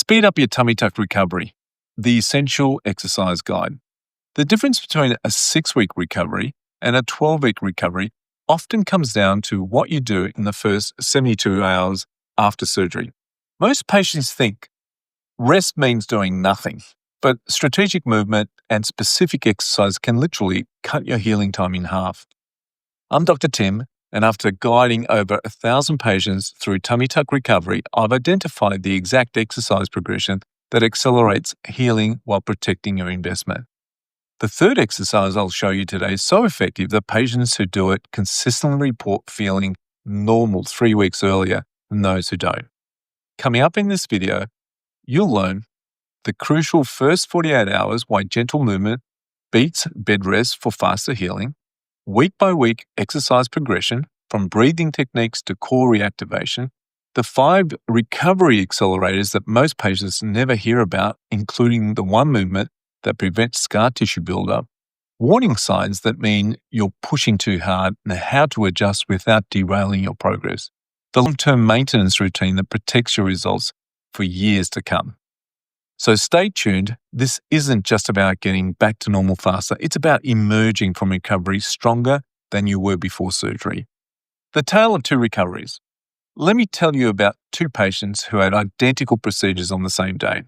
Speed up your tummy tuck recovery. The essential exercise guide. The difference between a 6-week recovery and a 12-week recovery often comes down to what you do in the first 72 hours after surgery. Most patients think rest means doing nothing, but strategic movement and specific exercise can literally cut your healing time in half. I'm Dr. Tim, and after guiding over 1,000 patients through tummy tuck recovery, I've identified the exact exercise progression that accelerates healing while protecting your investment. The third exercise I'll show you today is so effective that patients who do it consistently report feeling normal 3 weeks earlier than those who don't. Coming up in this video, you'll learn the crucial first 48 hours why gentle movement beats bed rest for faster healing, week-by-week exercise progression from breathing techniques to core reactivation, the 5 recovery accelerators that most patients never hear about, including the one movement that prevents scar tissue buildup, warning signs that mean you're pushing too hard, and how to adjust without derailing your progress, the long-term maintenance routine that protects your results for years to come. So stay tuned. This isn't just about getting back to normal faster. It's about emerging from recovery stronger than you were before surgery. The tale of 2 recoveries. Let me tell you about 2 patients who had identical procedures on the same day.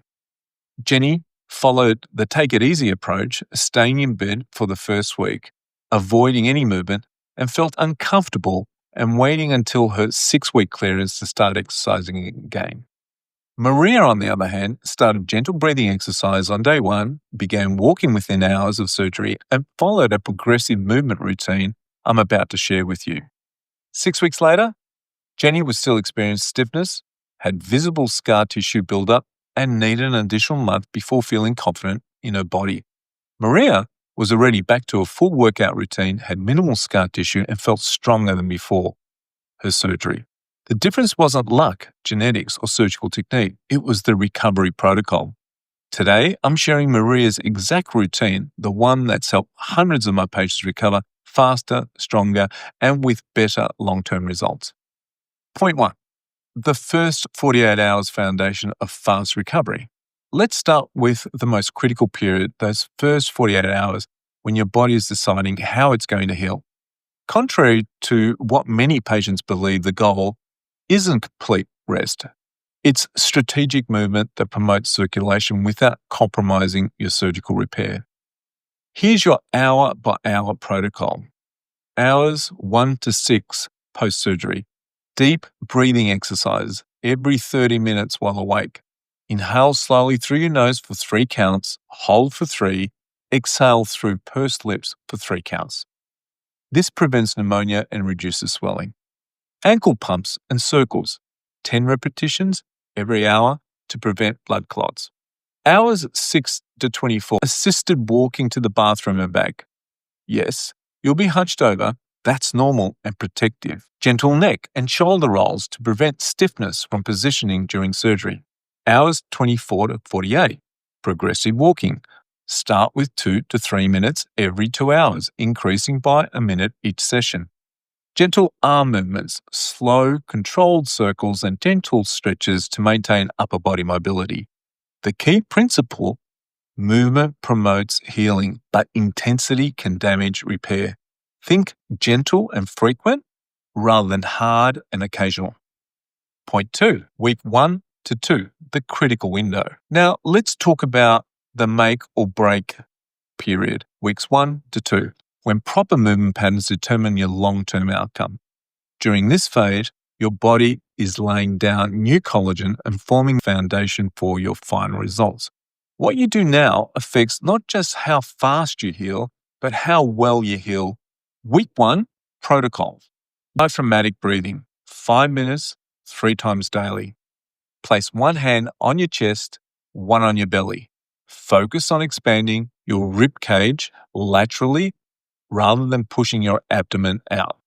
Jenny followed the take it easy approach, staying in bed for the first week, avoiding any movement, and felt uncomfortable and waiting until her 6-week clearance to start exercising again. Maria, on the other hand, started gentle breathing exercise on day 1, began walking within hours of surgery, and followed a progressive movement routine I'm about to share with you. 6 weeks later, Jenny was still experiencing stiffness, had visible scar tissue buildup, and needed an additional month before feeling confident in her body. Maria was already back to a full workout routine, had minimal scar tissue, and felt stronger than before her surgery. The difference wasn't luck, genetics, or surgical technique. It was the recovery protocol. Today, I'm sharing Maria's exact routine, the one that's helped hundreds of my patients recover faster, stronger, and with better long-term results. Point 1. The first 48 hours foundation of fast recovery. Let's start with the most critical period, those first 48 hours when your body is deciding how it's going to heal. Contrary to what many patients believe, the goal isn't complete rest. It's strategic movement that promotes circulation without compromising your surgical repair. Here's your hour-by-hour protocol. Hours 1 to 6 post-surgery. Deep breathing exercise every 30 minutes while awake. Inhale slowly through your nose for 3 counts, hold for 3, exhale through pursed lips for 3 counts. This prevents pneumonia and reduces swelling. Ankle pumps and circles, 10 repetitions every hour to prevent blood clots. Hours 6 to 24, assisted walking to the bathroom and back. Yes, you'll be hunched over. That's normal and protective. Gentle neck and shoulder rolls to prevent stiffness from positioning during surgery. Hours 24 to 48, progressive walking. Start with 2 to 3 minutes every 2 hours, increasing by a minute each session. Gentle arm movements, slow, controlled circles, and gentle stretches to maintain upper body mobility. The key principle, movement promotes healing, but intensity can damage repair. Think gentle and frequent rather than hard and occasional. Point 2, week 1 to 2, the critical window. Now, let's talk about the make or break period, weeks 1 to 2. When proper movement patterns determine your long-term outcome. During this phase, your body is laying down new collagen and forming foundation for your final results. What you do now affects not just how fast you heal, but how well you heal. Week 1, protocol. Diaphragmatic breathing, 5 minutes, 3 times daily. Place one hand on your chest, one on your belly. Focus on expanding your rib cage laterally rather than pushing your abdomen out.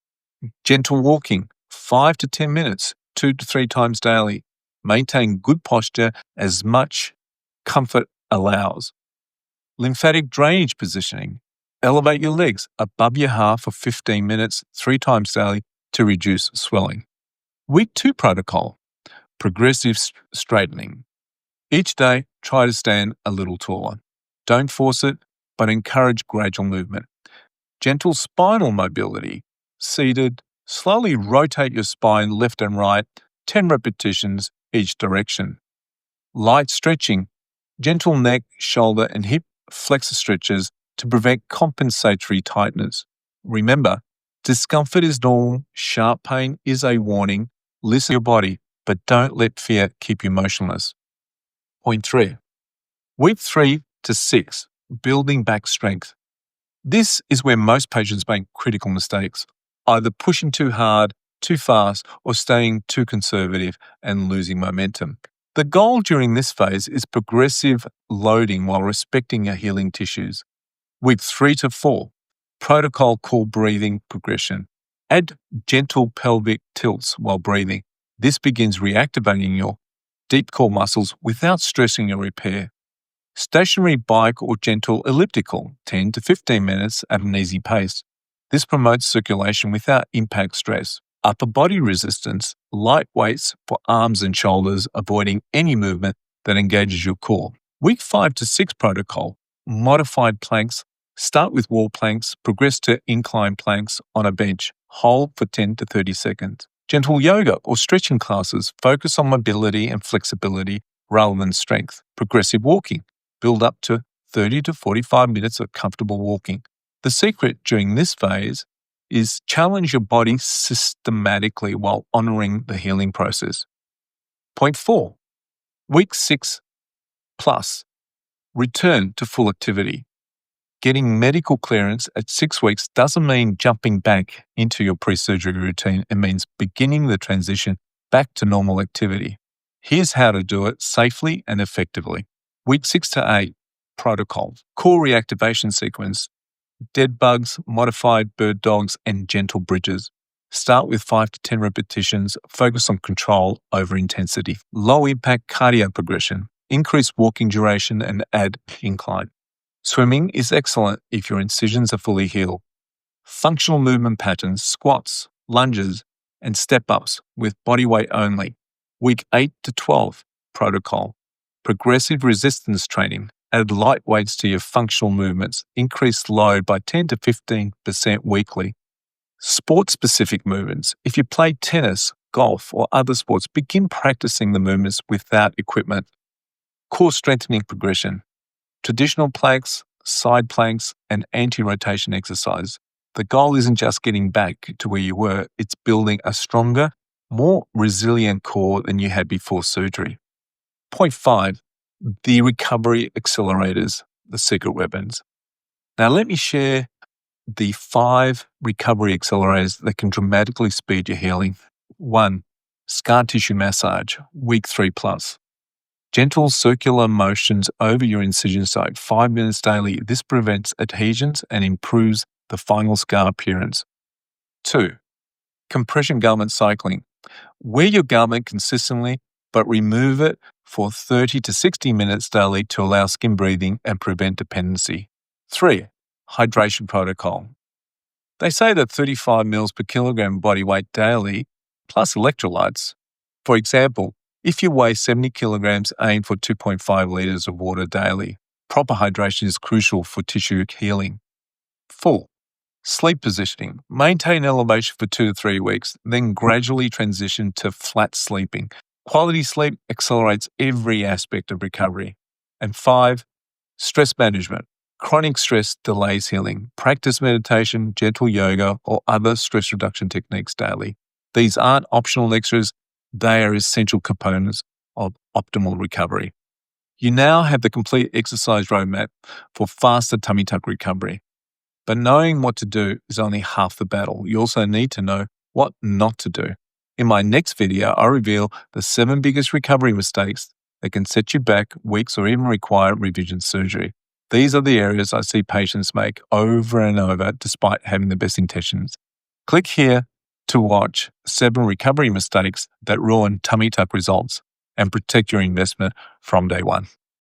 Gentle walking, 5 to 10 minutes, 2 to 3 times daily. Maintain good posture as much comfort allows. Lymphatic drainage positioning. Elevate your legs above your heart for 15 minutes, 3 times daily to reduce swelling. Week 2 protocol. Progressive straightening. Each day, try to stand a little taller. Don't force it, but encourage gradual movement. Gentle spinal mobility. Seated, slowly rotate your spine left and right, 10 repetitions each direction. Light stretching. Gentle neck, shoulder, and hip flexor stretches to prevent compensatory tightness. Remember, discomfort is normal, sharp pain is a warning. Listen to your body, but don't let fear keep you motionless. Point 3. Week 3 to 6, building back strength. This is where most patients make critical mistakes, either pushing too hard, too fast, or staying too conservative and losing momentum. The goal during this phase is progressive loading while respecting your healing tissues. Week 3 to 4, protocol core breathing progression. Add gentle pelvic tilts while breathing. This begins reactivating your deep core muscles without stressing your repair. Stationary bike or gentle elliptical, 10 to 15 minutes at an easy pace. This promotes circulation without impact stress. Upper body resistance, light weights for arms and shoulders, avoiding any movement that engages your core. Week 5 to 6 protocol, modified planks. Start with wall planks, progress to incline planks on a bench. Hold for 10 to 30 seconds. Gentle yoga or stretching classes focus on mobility and flexibility rather than strength. Progressive walking. Build up to 30 to 45 minutes of comfortable walking. The secret during this phase is challenge your body systematically while honoring the healing process. Point 4. Week 6 plus. Return to full activity. Getting medical clearance at 6 weeks doesn't mean jumping back into your pre-surgery routine. It means beginning the transition back to normal activity. Here's how to do it safely and effectively. Week 6 to 8, protocol. Core reactivation sequence. Dead bugs, modified bird dogs, and gentle bridges. Start with 5 to 10 repetitions. Focus on control over intensity. Low impact cardio progression. Increase walking duration and add incline. Swimming is excellent if your incisions are fully healed. Functional movement patterns, squats, lunges, and step-ups with body weight only. Week 8 to 12, protocol. Progressive resistance training. Add light weights to your functional movements. Increase load by 10 to 15% weekly. Sport-specific movements. If you play tennis, golf, or other sports, begin practicing the movements without equipment. Core strengthening progression. Traditional planks, side planks, and anti-rotation exercise. The goal isn't just getting back to where you were, it's building a stronger, more resilient core than you had before surgery. Point 5. The recovery accelerators, the secret weapons. Now let me share the 5 recovery accelerators that can dramatically speed your healing. 1. Scar tissue massage, week 3 plus. Gentle circular motions over your incision site, 5 minutes daily. This prevents adhesions and improves the final scar appearance. 2. Compression garment cycling. Wear your garment consistently, but remove it for 30 to 60 minutes daily to allow skin breathing and prevent dependency. 3. Hydration protocol. They say that 35 mL per kilogram body weight daily, plus electrolytes. For example, if you weigh 70 kilograms, aim for 2.5 liters of water daily. Proper hydration is crucial for tissue healing. 4. Sleep positioning. Maintain elevation for 2 to 3 weeks, then gradually transition to flat sleeping. Quality sleep accelerates every aspect of recovery. And 5. Stress management. Chronic stress delays healing. Practice meditation, gentle yoga, or other stress reduction techniques daily. These aren't optional extras. They are essential components of optimal recovery. You now have the complete exercise roadmap for faster tummy tuck recovery. But knowing what to do is only half the battle. You also need to know what not to do. In my next video, I reveal the 7 biggest recovery mistakes that can set you back weeks or even require revision surgery. These are the areas I see patients make over and over despite having the best intentions. Click here to watch 7 recovery mistakes that ruin tummy tuck results and protect your investment from day one.